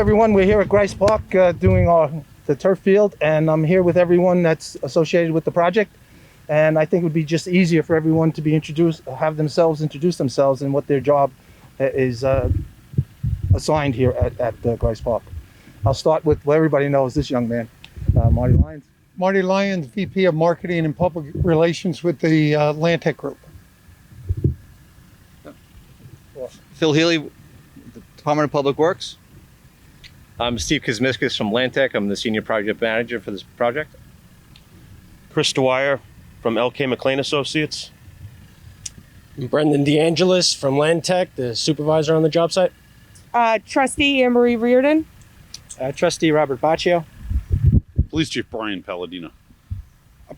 everyone. We're here at Greis Park doing the turf field, and I'm here with everyone that's associated with the project. And I think it would be just easier for everyone to be introduced, have themselves introduce themselves and what their job is assigned here at Greis Park. I'll start with what everybody knows, this young man, Marty Lyons. Marty Lyons, VP of Marketing and Public Relations with the LandTek Group. Phil Healy, Department of Public Works. I'm Steve Kuzmiskas from LandTek. I'm the Senior Project Manager for this project. Chris Dwyer from LK McLean Associates. I'm Brendan DeAngelis from LandTek, the supervisor on the job site. Trustee Anne-Marie Reardon. Trustee Robert Baccio. Police Chief Brian Palladino.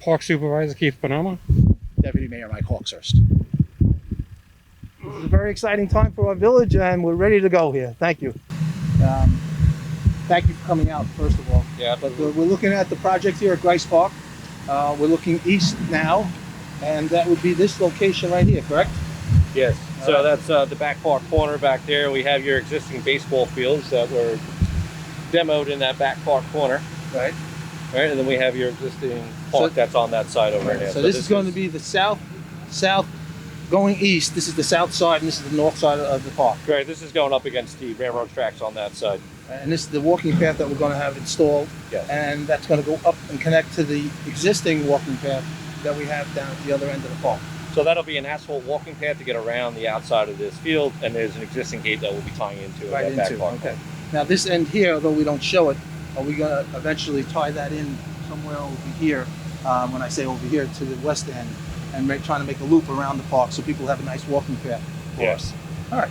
Park Supervisor Keith Panama. Deputy Mayor Mike Hawkshurst. This is a very exciting time for our village, and we're ready to go here. Thank you. Thank you for coming out, first of all. Yeah. But we're looking at the project here at Greis Park. We're looking east now, and that would be this location right here, correct? Yes. So that's the back far corner back there. We have your existing baseball fields that were demoed in that back far corner. Right. Right, and then we have your existing park that's on that side over there. So this is going to be the south going east. This is the south side, and this is the north side of the park. Right, this is going up against the railroad tracks on that side. And this is the walking path that we're going to have installed. Yes. And that's going to go up and connect to the existing walking path that we have down at the other end of the park. So that'll be an asphalt walking path to get around the outside of this field, and there's an existing gate that we'll be tying into Right that into, back park. okay. Now this end here, although we don't show it, are we going to eventually tie that in somewhere over here, when I say over here, to the west end, and trying to make a loop around the park so people have a nice walking path for us? All right.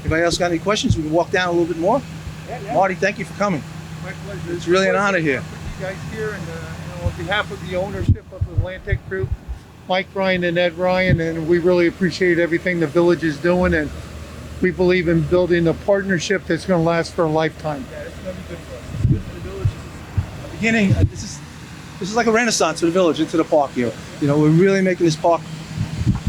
Anybody else got any questions? We can walk down a little bit more. Yeah. Marty, thank you for coming. My pleasure. It's really an honor here. With you guys here, and on behalf of the ownership of the LandTek Group, Mike Ryan and Ed Ryan, and we really appreciate everything the village is doing, and we believe in building a partnership that's going to last for a lifetime. Yeah, it's going to be good for us. It's good for the village. Beginning, this is like a renaissance for the village into the park here. You know, we're really making this park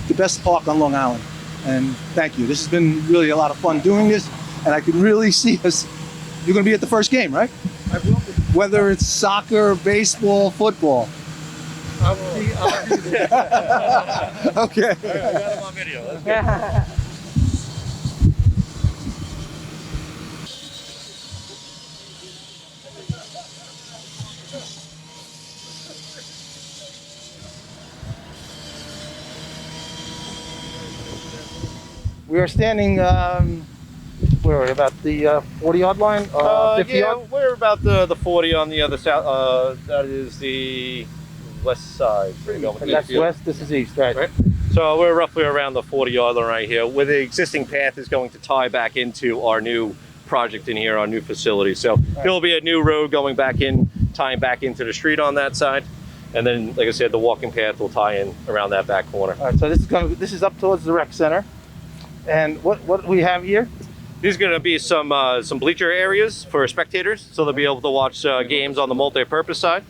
the best park on Long Island. And thank you. This has been really a lot of fun doing this, and I can really see us. You're going to be at the first game, right? I will be. Whether it's soccer, baseball, football. I'll be there. Okay. I got him on video. Let's go. We are standing, where are we, about the 40-yard line? 50 Yeah, yard? we're about the 40 on the other south. That is the west side. And that's west, this is east, right? Right. So we're roughly around the 40-yard line right here, where the existing path is going to tie back into our new project in here, our new facility. So there'll be a new road going back in, tying back into the street on that side. And then, like I said, the walking path will tie in around that back corner. All right, so this is up towards the rec center. And what do we have here? These are going to be some bleacher areas for spectators, so they'll be able to watch games on the multi-purpose side.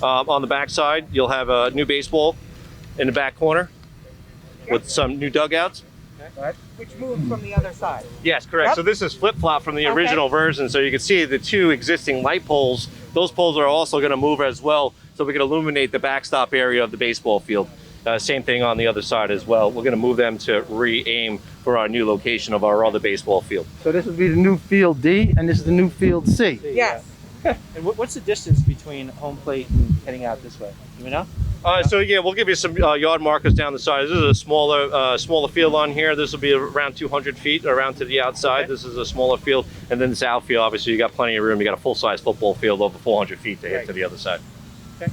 On the back side, you'll have a new baseball in the back corner with some new dugouts. Right. Which moved from the other side. Yes, correct. Yep. So this is flip-flop from the original version, so you can see the two existing light poles. Those poles are also going to move as well, so we can illuminate the backstop area of the baseball field. Same thing on the other side as well. We're going to move them to re-aim for our new location of our other baseball field. So this would be the new field D, and this is the new field C. Yes. And what's the distance between home plate and heading out this way? Do we know? So yeah, we'll give you some yard markers down the side. This is a smaller field on here. This will be around 200 feet around to the outside. Okay. This is a smaller field, and then this outfield, obviously, you got plenty of room. You got a full-size football field over 400 feet to hit to the other side. Okay.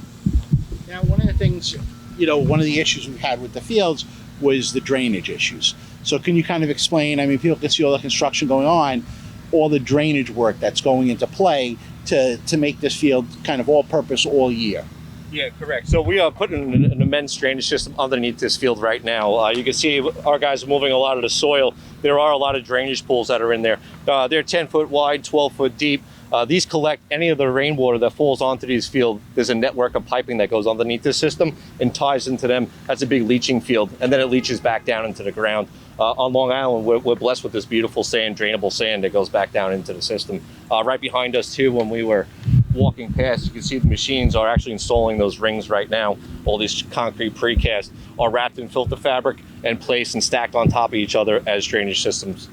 Now, one of the things, one of the issues we had with the fields was the drainage issues. So can you kind of explain, I mean, people can see all the construction going on, all the drainage work that's going into play to make this field kind of all-purpose all year? Yeah, correct. So we are putting an immense drainage system underneath this field right now. You can see our guys are moving a lot of the soil. There are a lot of drainage pools that are in there. They're 10 foot wide, 12 foot deep. These collect any of the rainwater that falls onto these fields. There's a network of piping that goes underneath this system and ties into them. That's a big leaching field, and then it leaches back down into the ground. On Long Island, we're blessed with this beautiful sand, drainable sand that goes back down into the system. Right behind us too, when we were walking past, you can see the machines are actually installing those rings right now. All these concrete precast are wrapped in filter fabric and placed and stacked on top of each other as drainage systems.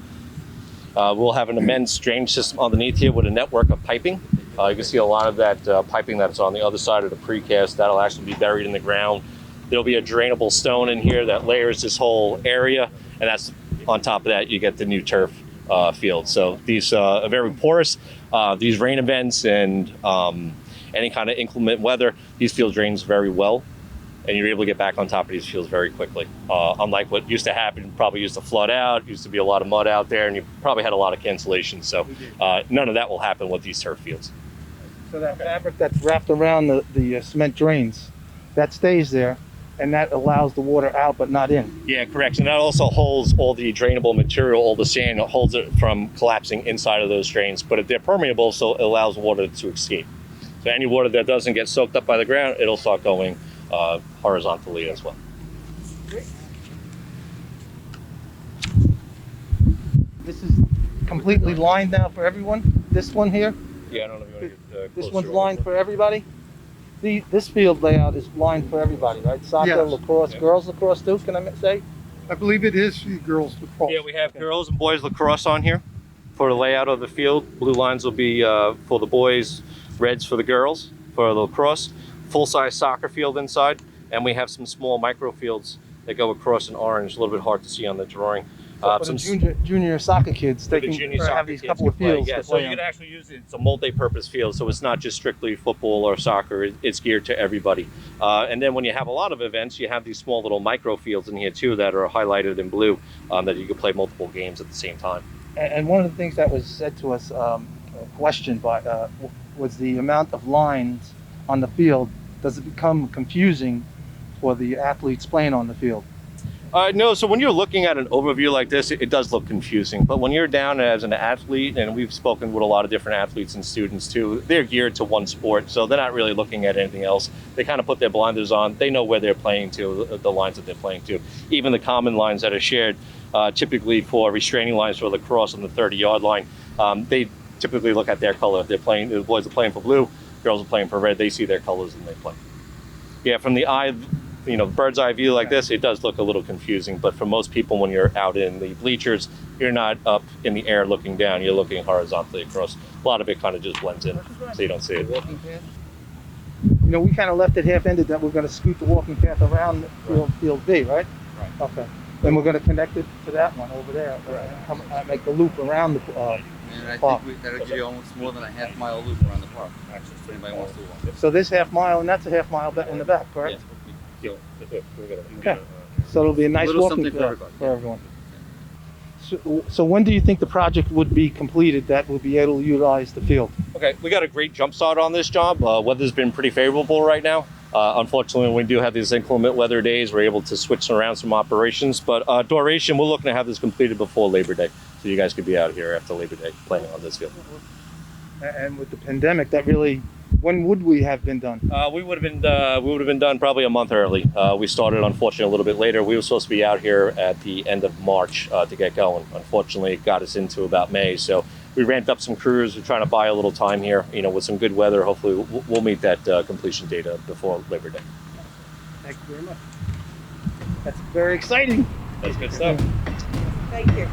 We'll have an immense drainage system underneath here with a network of piping. You can see a lot of that piping that's on the other side of the precast. That'll actually be buried in the ground. There'll be a drainable stone in here that layers this whole area, and that's on top of that you get the new turf field. So these are very porous. These rain events and any kind of inclement weather, these fields drains very well, and you're able to get back on top of these fields very quickly. Unlike what used to happen, probably used to flood out, used to be a lot of mud out there, and you probably had a lot of cancellations. So none of that will happen with these turf fields. So that fabric that's wrapped around the cement drains, that stays there, and that allows the water out but not in. Yeah, correct. And that also holds all the drainable material, all the sand, it holds it from collapsing inside of those drains. But if they're permeable, so it allows water to escape. So any water that doesn't get soaked up by the ground, it'll start going horizontally as well. This is completely lined now for everyone? This one here? Yeah, I don't know if you want to get This one's lined for everybody? This field layout is lined for everybody, right? Soccer, Yes. lacrosse, girls lacrosse too, can I say? I believe it is girls lacrosse. Yeah, we have girls and boys lacrosse on here for the layout of the field. Blue lines will be for the boys, reds for the girls for the lacrosse. Full-size soccer field inside, and we have some small micro fields that go across in orange, a little bit hard to see on the drawing. So for the junior soccer kids, they The can junior have soccer these kids couple of can play, fields yeah. to So play you on. can actually use it. It's a multi-purpose field, so it's not just strictly football or soccer. It's geared to everybody. And then when you have a lot of events, you have these small little micro fields in here too that are highlighted in blue that you can play multiple games at the same time. And one of the things that was said to us, questioned by, was the amount of lines on the field. Does it become confusing for the athletes playing on the field? No, so when you're looking at an overview like this, it does look confusing. But when you're down as an athlete, and we've spoken with a lot of different athletes and students too, they're geared to one sport, so they're not really looking at anything else. They kind of put their blinders on. They know where they're playing to, the lines that they're playing to. Even the common lines that are shared, typically for restraining lines for lacrosse on the 30-yard line, they typically look at their color. They're playing, the boys are playing for blue, girls are playing for red. They see their colors and they play. Yeah, from the eye, bird's eye view like this, it does look a little confusing, but for most people, when you're out in the bleachers, you're not up in the air looking down, you're looking horizontally across. A lot of it kind of just blends in, so you don't see it. We kind of left it half-ended that we're going to scoot the walking path around field B, right? Right. Okay. Then we're going to connect it to that one over there, make the loop around the And I park. think that'll give you almost more than a half-mile loop around the park. If anybody wants to walk. So this half mile and that's a half mile in the back, correct? Yeah. Okay. So it'll be a nice Little walking something for path everybody. for everyone. So when do you think the project would be completed that will be able to utilize the field? Okay, we got a great jump start on this job. Weather's been pretty favorable right now. Unfortunately, when we do have these inclement weather days, we're able to switch around some operations. But duration, we're looking to have this completed before Labor Day, so you guys could be out here after Labor Day planning on this field. And with the pandemic, that really, when would we have been done? We would have been done probably a month early. We started, unfortunately, a little bit later. We were supposed to be out here at the end of March to get going. Unfortunately, it got us into about May, so we ramped up some crews. We're trying to buy a little time here, with some good weather. Hopefully, we'll meet that completion date before Labor Day. Thank you very much. That's very exciting. That's good stuff. Thank you.